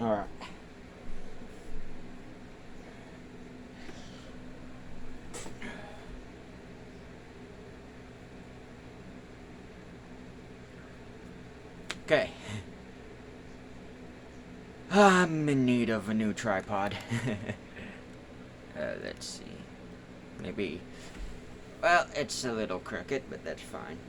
Alright. Okay. I'm in need of a new tripod. Let's see. Maybe. Well, it's a little crooked, but that's fine.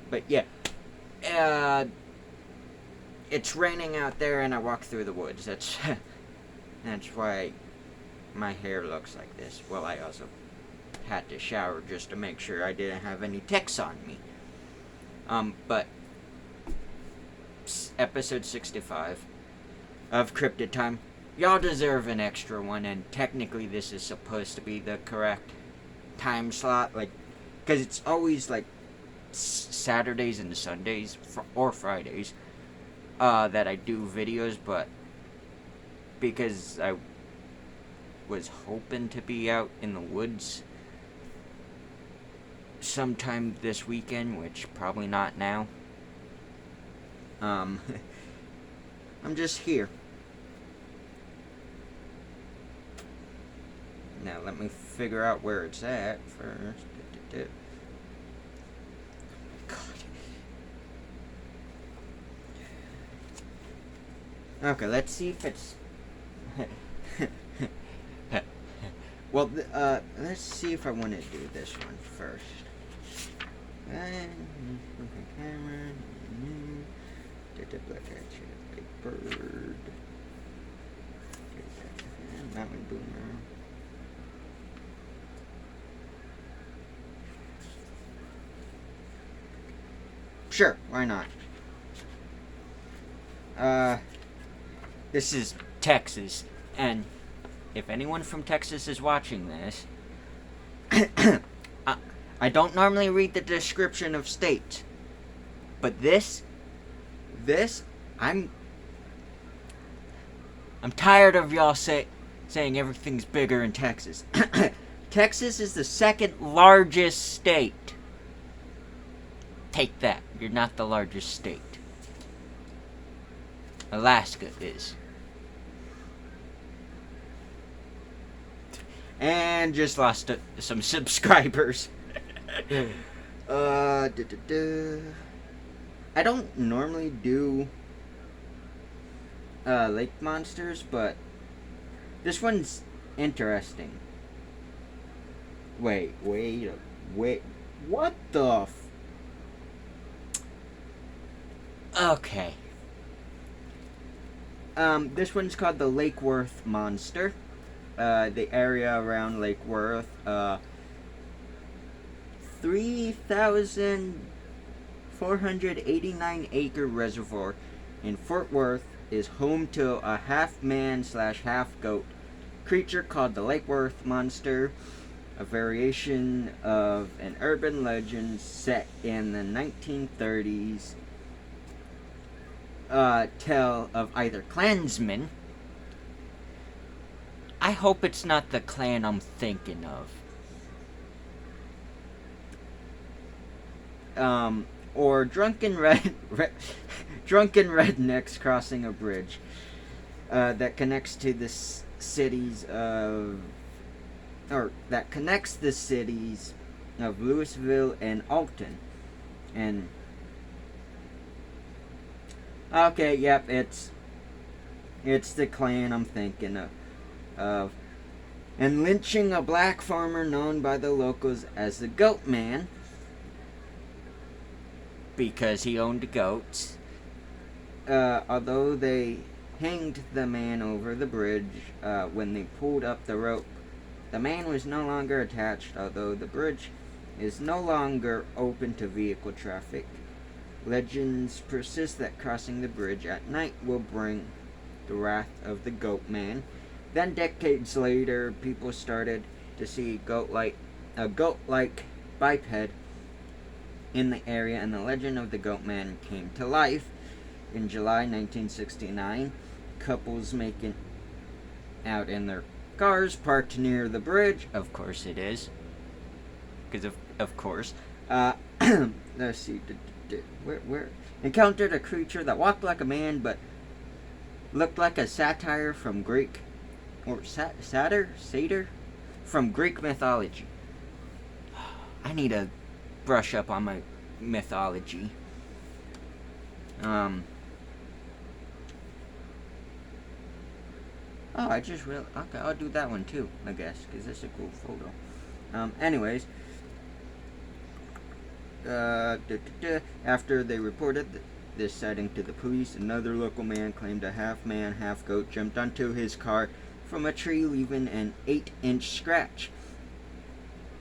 But yeah. It's raining out there and I walk through the woods. That's why my hair looks like this. Well, I also had to shower just to make sure I didn't have any ticks on me. But episode 65 of Cryptid Time. Y'all deserve an extra one, and technically this is supposed to be the correct time slot, like, because it's always like Saturdays and Sundays or Fridays that I do videos, but because I was hoping to be out in the woods sometime this weekend, which probably not now. I'm just here. Now let me figure out where it's at first. God. Okay, let's see if it's. Well, let's see if I want to do this one first. Camera. Big bird. Mountain boomer. Sure, why not? This is Texas, and if anyone from Texas is watching this, I don't normally read the description of states, but this, I'm tired of y'all saying everything's bigger in Texas. Texas is the second largest state. Take that. You're not the largest state. Alaska is. And just lost some subscribers. I don't normally do lake monsters, but this one's interesting. Wait. What the Okay. This one's called the Lake Worth Monster. The area around Lake Worth, 3,489 acre reservoir in Fort Worth is home to a half-man/half goat creature called the Lake Worth Monster, a variation of an urban legend set in the 1930s. Tale of either Klansmen. I hope it's not the clan I'm thinking of. Or drunken rednecks crossing a bridge that connects to the cities of Louisville and Alton. And okay, yep, it's the clan I'm thinking of. And lynching a black farmer known by the locals as the Goat Man, because he owned goats. Although they hanged the man over the bridge when they pulled up the rope, the man was no longer attached, although the bridge is no longer open to vehicle traffic. Legends persist that crossing the bridge at night will bring the wrath of the Goat Man. Then decades later, people started to see a goat-like biped in the area, and the legend of the Goat Man came to life. In July 1969, couples making out in their cars parked near the bridge. Of course it is. Because of course. Let's see. Where? encountered a creature that walked like a man but looked like a satyr from Greek, or satyr from Greek mythology. I need to brush up on my mythology. Oh, I just realized. Okay, I'll do that one too, I guess, because it's a cool photo. Anyways, after they reported this sighting to the police, another local man claimed a half-man, half-goat jumped onto his car from a tree, leaving an 8-inch scratch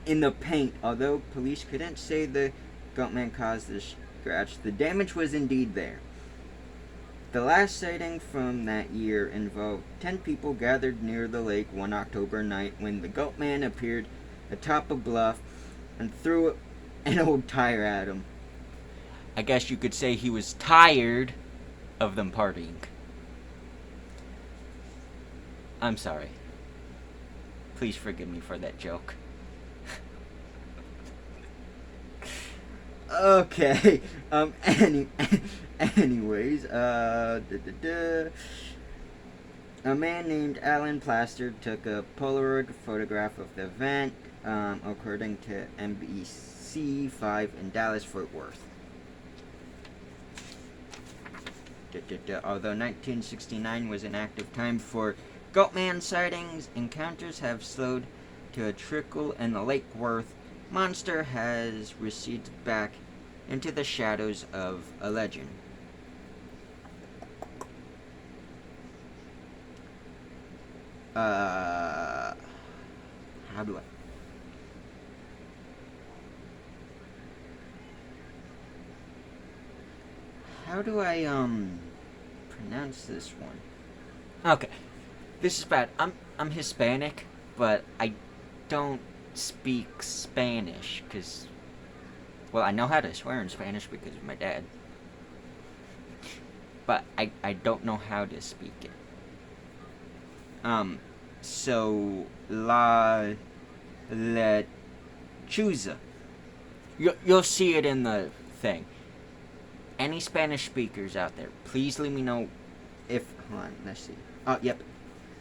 in the paint. Although police couldn't say the goat man caused the scratch, the damage was indeed there. The last sighting from that year involved 10 people gathered near the lake one October night when the goat man appeared atop a bluff and threw an old tire at him. I guess you could say he was tired of them partying. I'm sorry. Please forgive me for that joke. Okay. Anyways, a man named Alan Plaster took a Polaroid photograph of the event, according to ep65 in Dallas-Fort Worth. Although 1969 was an active time for Goatman sightings, encounters have slowed to a trickle, and the Lake Worth monster has receded back into the shadows of a legend. How do I pronounce this one? Okay, this is bad. I'm Hispanic, but I don't speak Spanish because, well, I know how to swear in Spanish because of my dad, but I don't know how to speak it. So Lechuza. You'll see it in the thing. Any Spanish speakers out there, please let me know if. Hold on, let's see. Oh, yep.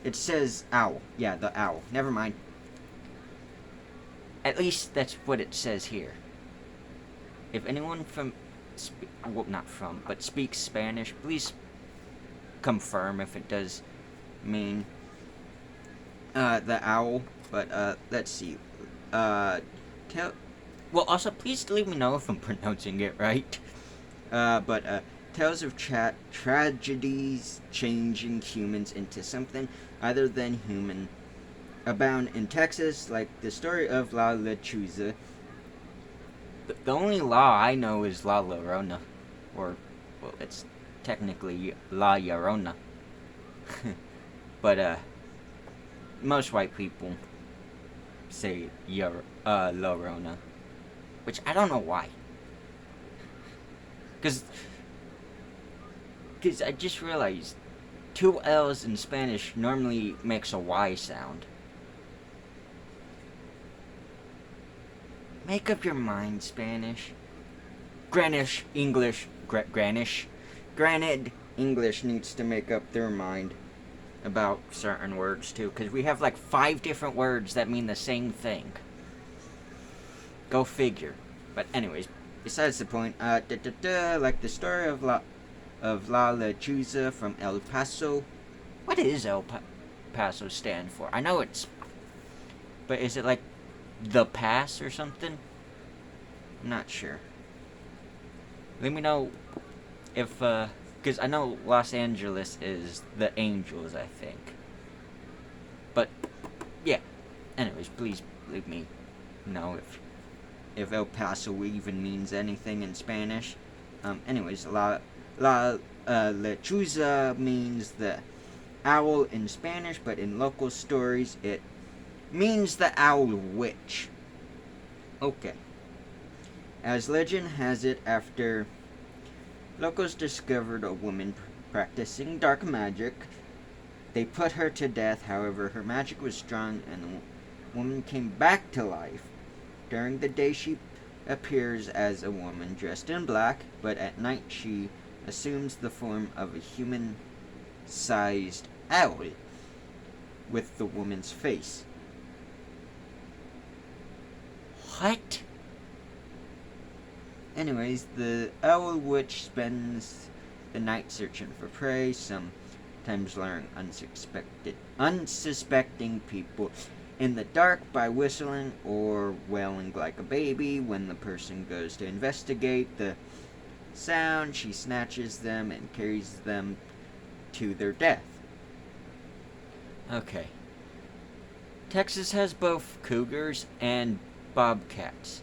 It says owl. Yeah, the owl. Never mind. At least that's what it says here. If anyone speaks Spanish, please confirm if it does mean the owl. But let's see. Also, please let me know if I'm pronouncing it right. Tales of tragedies changing humans into something other than human abound in Texas, like the story of La Lechuza. The only law I know is La Llorona, or, well, it's technically La Llorona. But, most white people say La Llorona, which I don't know why. Because I just realized 2 L's in Spanish normally makes a Y sound. Make up your mind, Spanish. Granted, English needs to make up their mind about certain words too, because we have like 5 different words that mean the same thing. Go figure. But anyways, besides the point, like the story of La Lechuza from El Paso. What does El Paso stand for? I know it's, but is it like the pass or something? I'm not sure. Let me know if, because I know Los Angeles is the Angels, I think. But, yeah. Anyways, please let me know if El Paso even means anything in Spanish. Anyways, La Lechuza means the owl in Spanish, but in local stories it means the owl witch. Okay. As legend has it, after locals discovered a woman practicing dark magic, they put her to death. However, her magic was strong and the woman came back to life. During the day she appears as a woman dressed in black, but at night she assumes the form of a human-sized owl with the woman's face. What? Anyways, the owl witch spends the night searching for prey, sometimes luring unsuspecting people in the dark by whistling or wailing like a baby. When the person goes to investigate the sound, she snatches them and carries them to their death. Okay. Texas has both cougars and bobcats.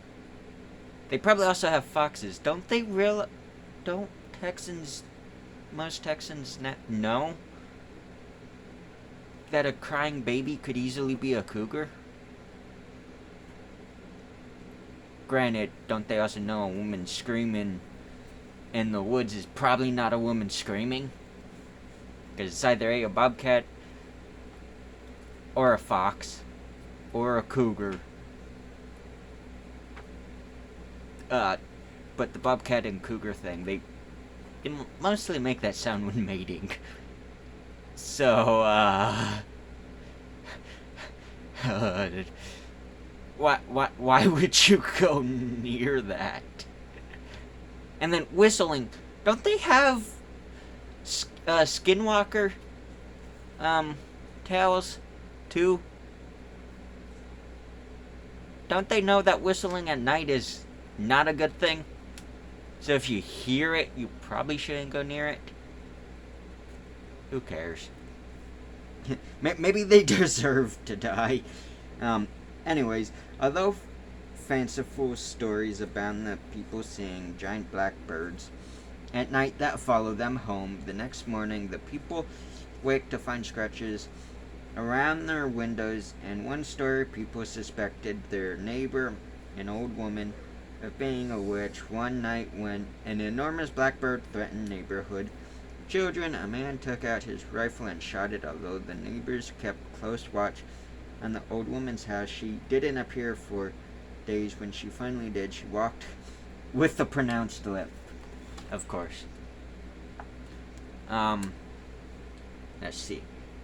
They probably also have foxes. Don't most Texans know that a crying baby could easily be a cougar? Granted, don't they also know a woman screaming in the woods is probably not a woman screaming? Because it's either a bobcat, or a fox, or a cougar. But the bobcat and cougar thing, they mostly make that sound when mating. So, why would you go near that? And then whistling. Don't they have skinwalker tales too? Don't they know that whistling at night is not a good thing? So if you hear it, you probably shouldn't go near it. Who cares? Maybe they deserve to die. Anyways, although fanciful stories abound of people seeing giant black birds at night that follow them home, the next morning the people wake to find scratches around their windows. And one story, people suspected their neighbor, an old woman, of being a witch. One night when an enormous blackbird threatened neighborhood children, a man took out his rifle and shot it. Although the neighbors kept close watch on the old woman's house, she didn't appear for days. When she finally did, she walked with a pronounced lisp. Of course. Let's see.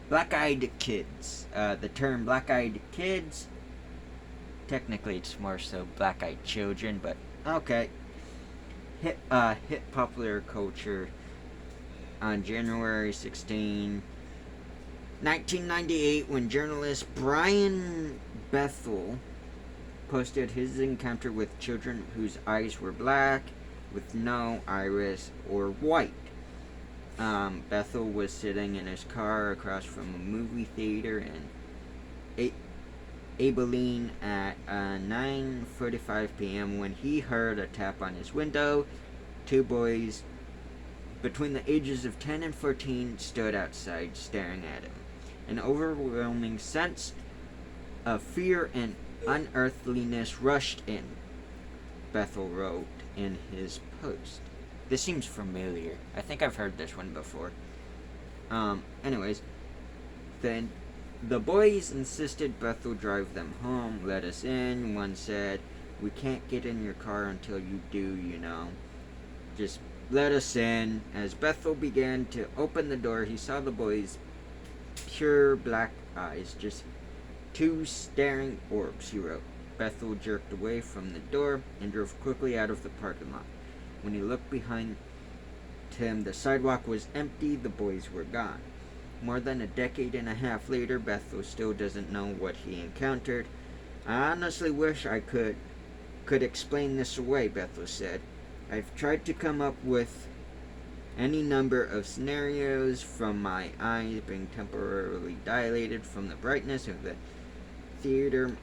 Black-eyed kids. The term black-eyed kids, Technically, it's more so black-eyed children, but okay, hit popular culture on January 16, 1998, when journalist Brian Bethel posted his encounter with children whose eyes were black with no iris or white. Bethel was sitting in his car across from a movie theater in Abilene at 9:45 p.m. when he heard a tap on his window. Two boys between the ages of 10 and 14 stood outside staring at him. An overwhelming sense of fear and unearthliness rushed in, Bethel wrote in his post. this seems familiar. I think I've heard this one before. Anyways, then the boys insisted Bethel drive them home. Let us in. One said, "We can't get in your car until you do, you know. Just let us in." As Bethel began to open the door, he saw the boys' pure black eyes, just two staring orbs, he wrote. Bethel jerked away from the door and drove quickly out of the parking lot. When he looked behind him, the sidewalk was empty. The boys were gone. More than a decade and a half later, Bethel still doesn't know what he encountered. "I honestly wish I could explain this away," Bethel said. "I've tried to come up with any number of scenarios, from my eyes being temporarily dilated from the brightness of the theater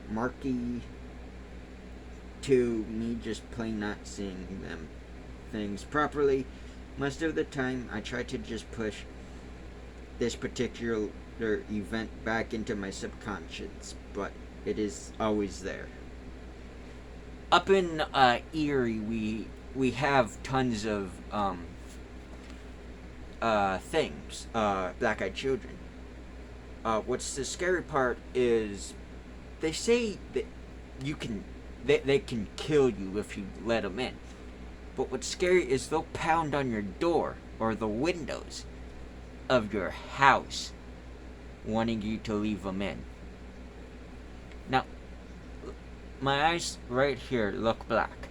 marquee to me just plain not seeing them things properly. Most of the time I try to just push this particular event back into my subconscious, but it is always there." Up in Erie, we have tons of things, black-eyed children. What's the scary part is they say that they can kill you if you let them in. But what's scary is they'll pound on your door or the windows of your house, wanting you to leave them in. Now, my eyes right here look black.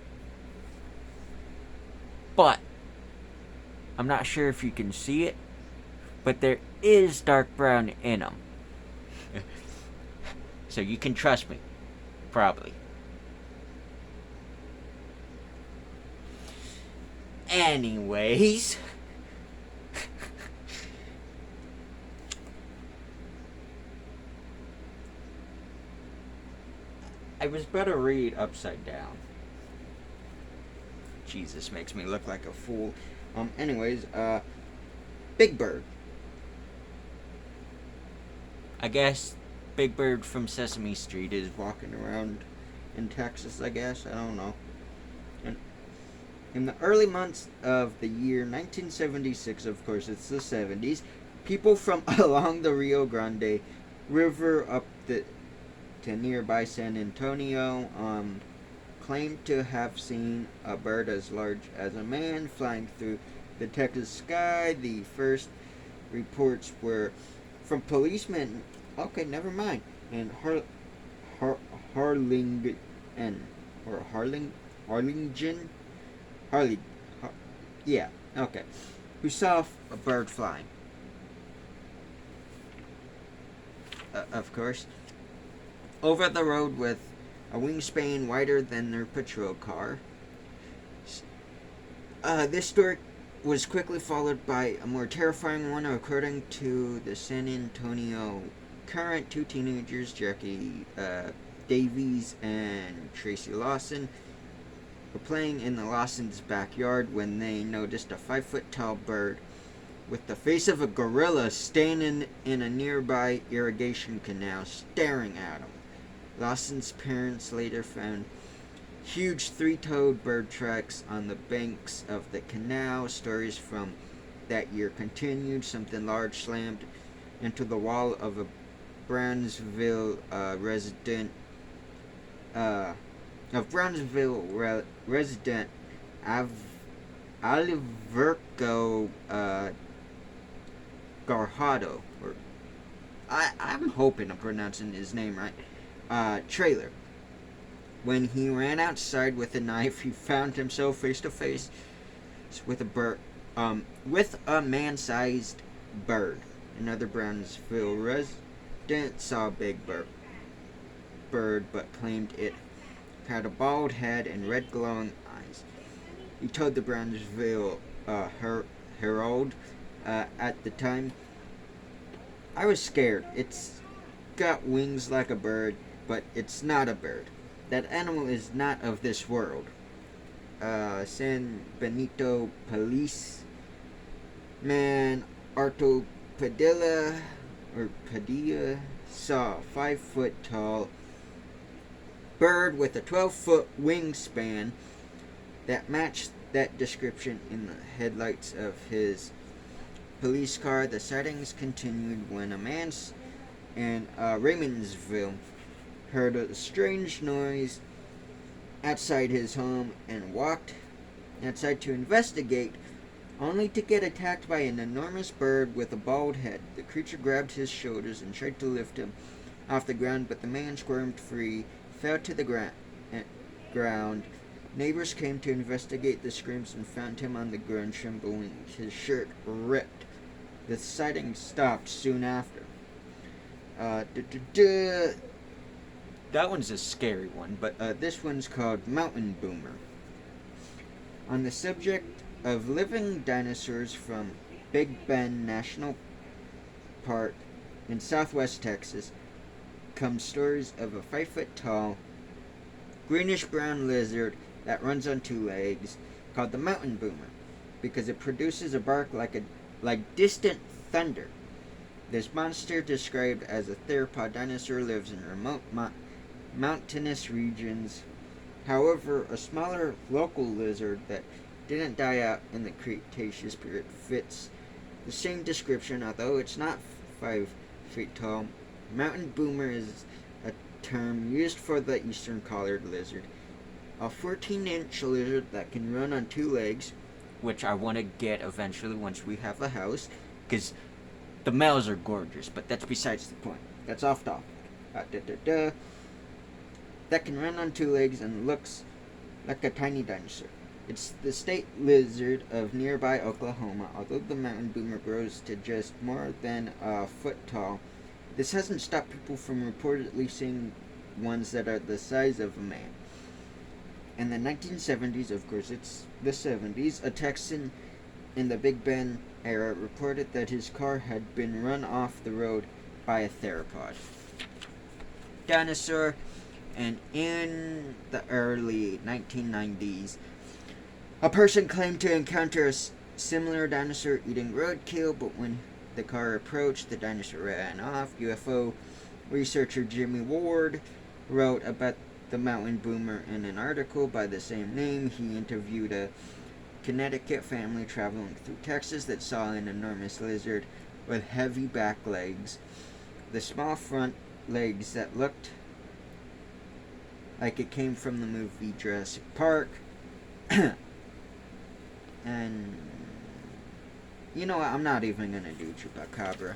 But, I'm not sure if you can see it, but there is dark brown in them. So you can trust me. Probably. Anyways. I was about to read upside down. Jesus, makes me look like a fool. Anyways, Big Bird. I guess Big Bird from Sesame Street is walking around in Texas, I guess. I don't know. And in the early months of the year 1976, of course it's the 70s, people from along the Rio Grande River up to nearby San Antonio claimed to have seen a bird as large as a man flying through the Texas sky. The first reports were from policemen. Okay, never mind. In Harlingen, yeah, okay, who saw a bird flying. Of course, over the road with a wingspan wider than their patrol car. This story was quickly followed by a more terrifying one, according to the San Antonio Current. Two teenagers, Jackie Davies and Tracy Lawson, were playing in the Lawsons' backyard when they noticed a 5-foot-tall bird with the face of a gorilla standing in a nearby irrigation canal, staring at them. Lawson's parents later found huge 3-toed bird tracks on the banks of the canal. Stories from that year continued. Something large slammed into the wall of a Brownsville resident Aliverco Garhado, or I'm hoping I'm pronouncing his name right, trailer. When he ran outside with a knife, he found himself face to face with a man-sized bird. Another Brownsville resident saw a big bird, but claimed it had a bald head and red glowing eyes. He told the Brownsville Herald at the time, "I was scared. It's got wings like a bird, but it's not a bird. That animal is not of this world." San Benito policeman Arto Padilla saw a 5-foot-tall bird with a 12-foot wingspan that matched that description in the headlights of his police car. The sightings continued when a man in Raymondsville heard a strange noise outside his home and walked outside to investigate, only to get attacked by an enormous bird with a bald head. The creature grabbed his shoulders and tried to lift him off the ground, but the man squirmed free, fell to the ground. Neighbors came to investigate the screams and found him on the ground, trembling, his shirt ripped. The sighting stopped soon after. That one's a scary one, but this one's called Mountain Boomer. On the subject of living dinosaurs, from Big Bend National Park in southwest Texas come stories of a 5-foot-tall, greenish-brown lizard that runs on 2 legs, called the Mountain Boomer, because it produces a bark like distant thunder. This monster, described as a theropod dinosaur, lives in remote mountainous regions. However, a smaller local lizard that didn't die out in the Cretaceous period fits the same description, although it's not 5 feet tall. Mountain boomer is a term used for the eastern collared lizard, a 14-inch lizard that can run on 2 legs, which I want to get eventually once we have a house, because the males are gorgeous, but that's besides the point. That's off topic. That can run on 2 legs and looks like a tiny dinosaur. It's the state lizard of nearby Oklahoma. Although the mountain boomer grows to just more than a foot tall, this hasn't stopped people from reportedly seeing ones that are the size of a man. In the 1970s, of course it's the 70s, a Texan in the Big Bend era reported that his car had been run off the road by a theropod dinosaur, and in the early 1990s, a person claimed to encounter a similar dinosaur eating roadkill, but when the car approached, the dinosaur ran off. UFO researcher Jimmy Ward wrote about the mountain boomer in an article by the same name. He interviewed a Connecticut family traveling through Texas that saw an enormous lizard with heavy back legs, the small front legs that looked like it came from the movie Jurassic Park. And you know what? I'm not even gonna do Chupacabra.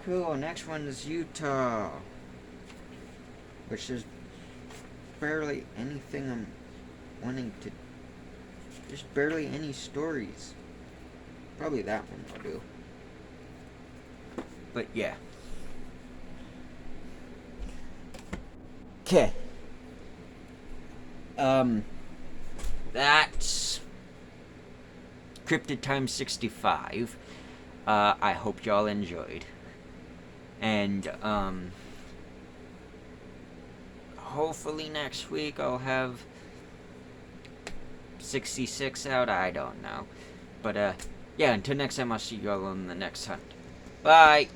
Cool. Next one is Utah, which is barely anything I'm wanting to. There's barely any stories. Probably that one will do. But yeah. Okay. That's Cryptid times 65. I hope y'all enjoyed. And, hopefully next week I'll have 66 out. I don't know. But, yeah, until next time, I'll see y'all on the next hunt. Bye!